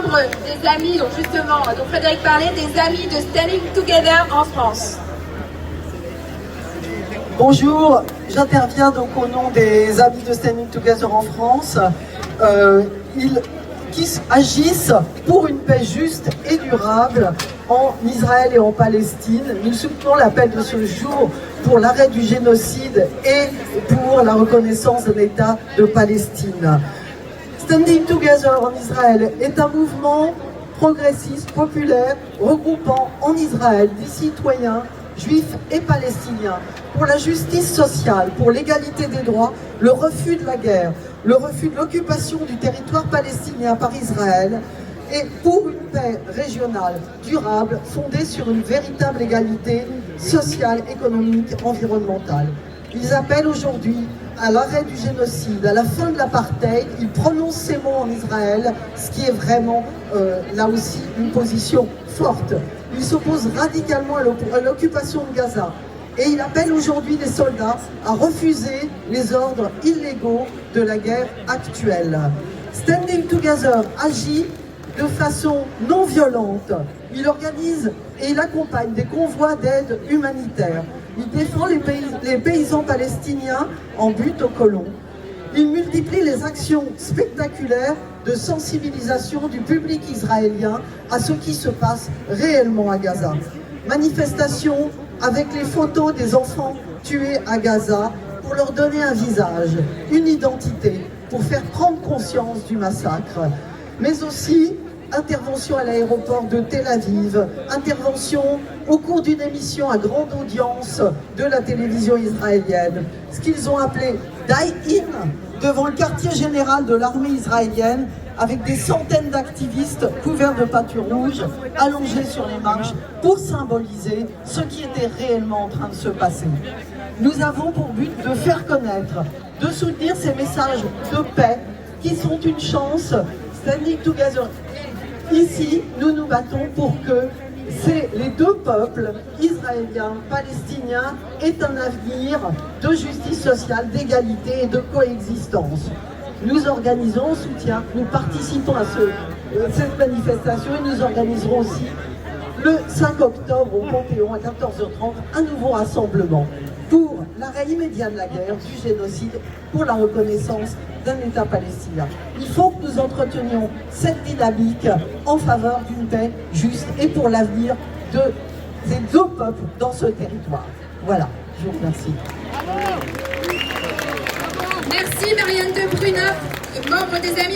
membres des Amis, donc justement, dont Frédéric parlait, des Amis de Standing Together en France. Bonjour, j'interviens donc au nom des Amis de Standing Together en France. Qui agissent pour une paix juste et durable en Israël et en Palestine. Nous soutenons l'appel de ce jour pour l'arrêt du génocide et pour la reconnaissance de l'État de Palestine. Standing Together en Israël est un mouvement progressiste, populaire, regroupant en Israël des citoyens juifs et palestiniens pour la justice sociale, pour l'égalité des droits, le refus de la guerre, le refus de l'occupation du territoire palestinien par Israël et pour une paix régionale durable fondée sur une véritable égalité sociale, économique, environnementale. Ils appellent aujourd'hui à l'arrêt du génocide, à la fin de l'apartheid. Ils prononcent ces mots en Israël, ce qui est vraiment là aussi une position forte. Ils s'opposent radicalement à l'occupation de Gaza. Et il appelle aujourd'hui les soldats à refuser les ordres illégaux de la guerre actuelle. Standing Together agit de façon non violente. Il organise et il accompagne des convois d'aide humanitaire. Il défend les paysans palestiniens en butte aux colons. Il multiplie les actions spectaculaires de sensibilisation du public israélien à ce qui se passe réellement à Gaza. Manifestations avec les photos des enfants tués à Gaza pour leur donner un visage, une identité, pour faire prendre conscience du massacre. Mais aussi intervention à l'aéroport de Tel Aviv, intervention au cours d'une émission à grande audience de la télévision israélienne, ce qu'ils ont appelé Die-In, devant le quartier général de l'armée israélienne, avec des centaines d'activistes couverts de peinture rouge, allongés sur les marches, pour symboliser ce qui était réellement en train de se passer. Nous avons pour but de faire connaître, de soutenir ces messages de paix qui sont une chance. Standing Together. Ici, nous nous battons pour que les deux peuples, israéliens, palestiniens, aient un avenir de justice sociale, d'égalité et de coexistence. Nous organisons en soutien, nous participons à cette manifestation et nous organiserons aussi le 5 octobre au Panthéon à 14h30 un nouveau rassemblement pour l'arrêt immédiat de la guerre, du génocide, pour la reconnaissance d'un État palestinien. Il faut que nous entretenions cette dynamique en faveur d'une paix juste et pour l'avenir des deux peuples dans ce territoire. Voilà, je vous remercie. Merci Marianne de Brunner, membre des Amis.